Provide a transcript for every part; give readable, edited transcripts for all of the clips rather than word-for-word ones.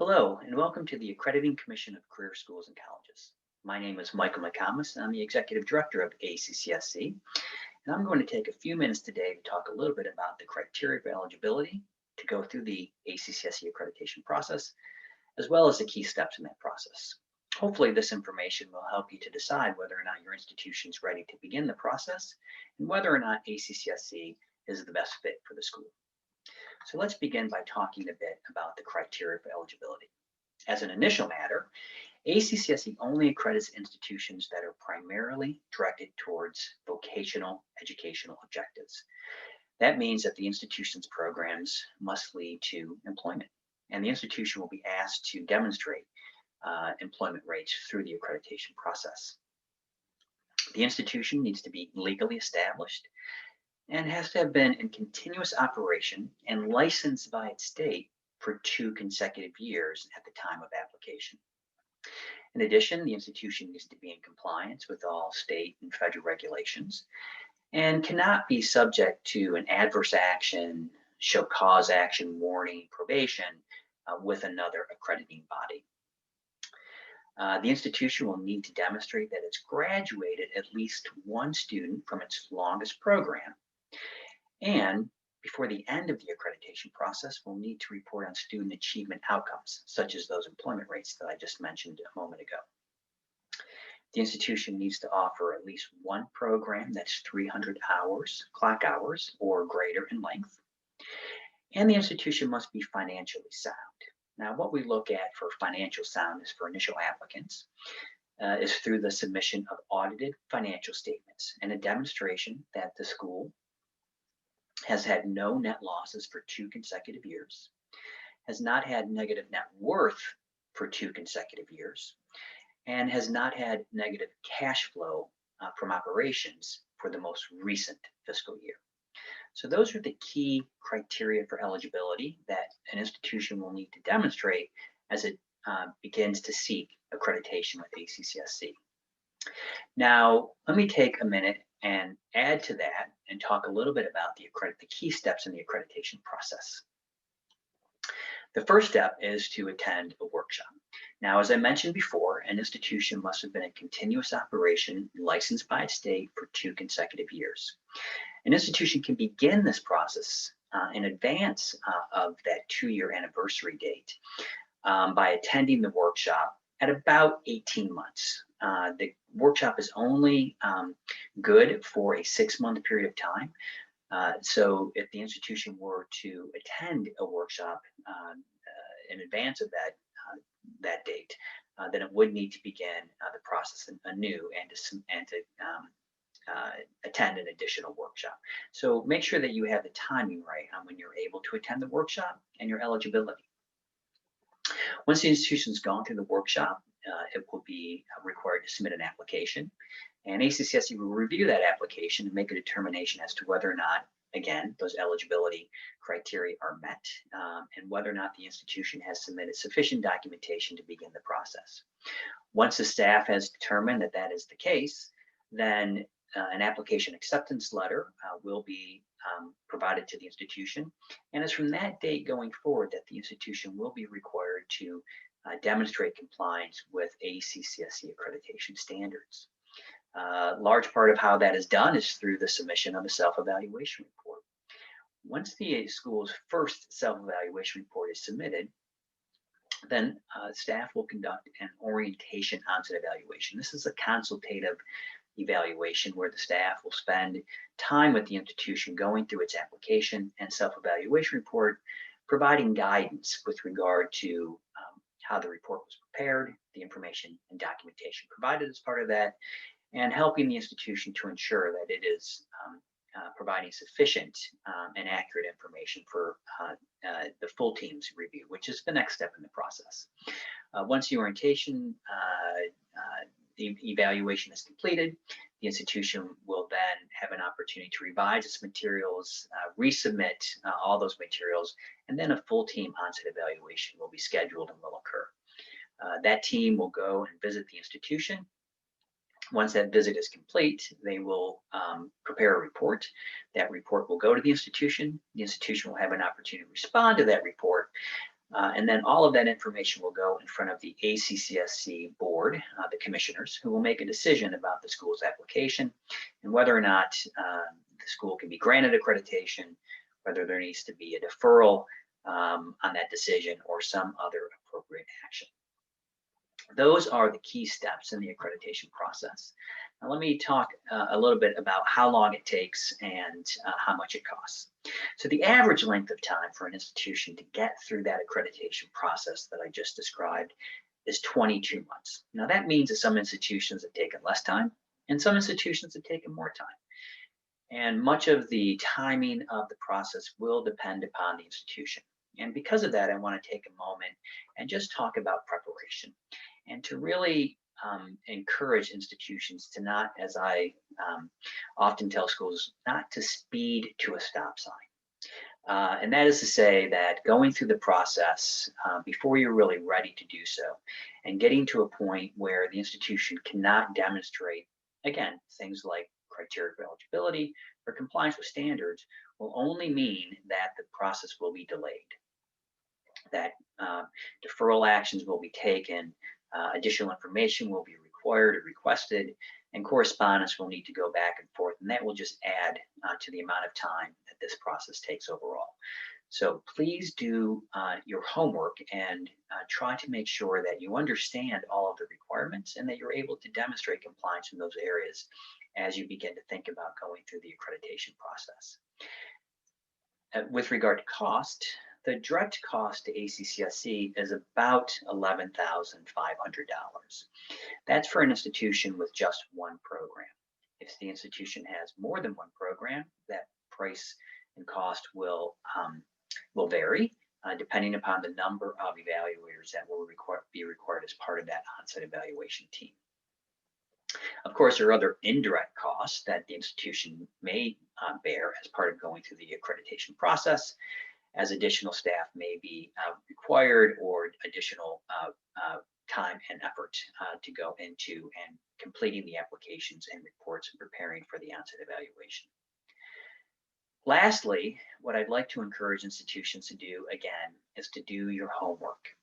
Hello, and welcome to the Accrediting Commission of Career Schools and Colleges. My name is Michale McComis, and I'm the Executive Director of ACCSC, and I'm going to take a few minutes today to talk a little bit about the criteria for eligibility to go through the ACCSC accreditation process, as well as the key steps in that process. Hopefully, this information will help you to decide whether or not your institution is ready to begin the process and whether or not ACCSC is the best fit for the school. So let's begin by talking a bit about the criteria for eligibility. As an initial matter, ACCSC only accredits institutions that are primarily directed towards vocational educational objectives. That means that the institution's programs must lead to employment, and the institution will be asked to demonstrate employment rates through the accreditation process. The institution needs to be legally established and has to have been in continuous operation and licensed by its state for 2 consecutive years at the time of application. In addition, the institution needs to be in compliance with all state and federal regulations and cannot be subject to an adverse action, show cause action, warning, probation with another accrediting body. The institution will need to demonstrate that it's graduated at least one student from its longest program. And before the end of the accreditation process, we'll need to report on student achievement outcomes, such as those employment rates that I just mentioned a moment ago. The institution needs to offer at least one program that's 300 hours, clock hours, or greater in length. And the institution must be financially sound. Now, what we look at for financial soundness for initial applicants is through the submission of audited financial statements and a demonstration that the school has had no net losses for 2 consecutive years, has not had negative net worth for 2 consecutive years, and has not had negative cash flow from operations for the most recent fiscal year. So those are the key criteria for eligibility that an institution will need to demonstrate as it begins to seek accreditation with ACCSC. Now, let me take a minute and add to that and talk a little bit about the key steps in the accreditation process. The first step is to attend a workshop. Now, as I mentioned before, an institution must have been in continuous operation, licensed by its state for 2 consecutive years. An institution can begin this process in advance of that 2-year anniversary date by attending the workshop at about 18 months. The workshop is only good for a 6-month period of time. So if the institution were to attend a workshop in advance of that date, then it would need to begin the process anew and to attend an additional workshop. So make sure that you have the timing right on when you're able to attend the workshop and your eligibility. Once the institution's gone through the workshop, it will be required to submit an application, and ACCSC will review that application and make a determination as to whether or not, again, those eligibility criteria are met, and whether or not the institution has submitted sufficient documentation to begin the process. Once the staff has determined that that is the case, then an application acceptance letter will be provided to the institution, and it's from that date going forward that the institution will be required to demonstrate compliance with ACCSC accreditation standards. Large part of how that is done is through the submission of a self-evaluation report. Once the school's first self-evaluation report is submitted, then staff will conduct an orientation onset evaluation. This is a consultative evaluation where the staff will spend time with the institution going through its application and self-evaluation report, providing guidance with regard to how the report was prepared, the information and documentation provided as part of that, and helping the institution to ensure that it is providing sufficient and accurate information for the full team's review, which is the next step in the process. Once the orientation the evaluation is completed, the institution will then have an opportunity to revise its materials, resubmit all those materials, and then a full team onset evaluation will be scheduled and will occur. That team will go and visit the institution. Once that visit is complete, they will prepare a report. That report will go to the institution. The institution will have an opportunity to respond to that report And then all of that information will go in front of the ACCSC board, the commissioners, who will make a decision about the school's application and whether or not the school can be granted accreditation, whether there needs to be a deferral on that decision or some other appropriate action. Those are the key steps in the accreditation process. Now let me talk a little bit about how long it takes and how much it costs. So the average length of time for an institution to get through that accreditation process that I just described is 22 months. Now that means that some institutions have taken less time and some institutions have taken more time. And much of the timing of the process will depend upon the institution. And because of that, I want to take a moment and just talk about preparation and to really encourage institutions to not, as I often tell schools, not to speed to a stop sign. And that is to say that going through the process before you're really ready to do so and getting to a point where the institution cannot demonstrate, again, things like criteria for eligibility or compliance with standards will only mean that the process will be delayed, that deferral actions will be taken, additional information will be required or requested, and correspondence will need to go back and forth, and that will just add to the amount of time that this process takes overall. So please do your homework and try to make sure that you understand all of the requirements and that you're able to demonstrate compliance in those areas as you begin to think about going through the accreditation process. With regard to cost, the direct cost to ACCSC is about $11,500. That's for an institution with just one program. If the institution has more than one program, that price and cost will vary depending upon the number of evaluators that will be required as part of that on-site evaluation team. Of course, there are other indirect costs that the institution may bear as part of going through the accreditation process, as additional staff may be required or additional time and effort to go into and completing the applications and reports and preparing for the on-site evaluation. Lastly, what I'd like to encourage institutions to do, again, is to do your homework.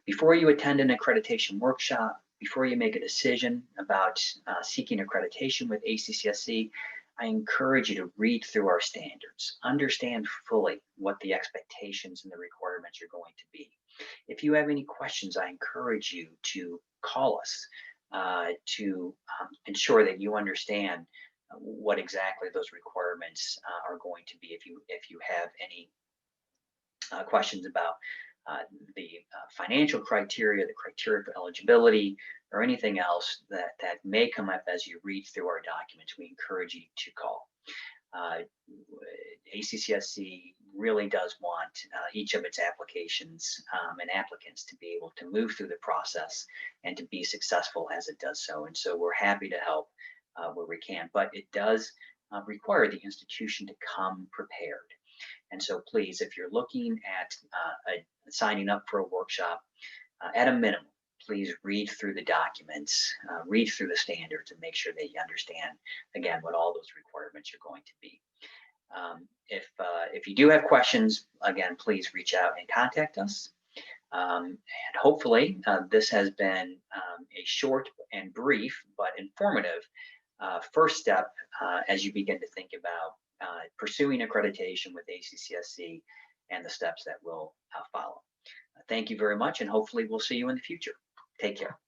Before you attend an accreditation workshop, before you make a decision about seeking accreditation with ACCSC, I encourage you to read through our standards, understand fully what the expectations and the requirements are going to be. If you have any questions, I encourage you to call us to ensure that you understand what exactly those requirements are going to be. If you have any questions about the financial criteria, the criteria for eligibility, or anything else that may come up as you read through our documents, we encourage you to call. ACCSC really does want each of its applications and applicants to be able to move through the process and to be successful as it does so. And so we're happy to help where we can, but it does require the institution to come prepared. And so please, if you're looking at signing up for a workshop, at a minimum, please read through the documents, read through the standards, and make sure that you understand, again, what all those requirements are going to be. If you do have questions, again, please reach out and contact us. And hopefully this has been a short and brief but informative first step as you begin to think about pursuing accreditation with ACCSC and the steps that will follow. Thank you very much, and hopefully we'll see you in the future. Take care.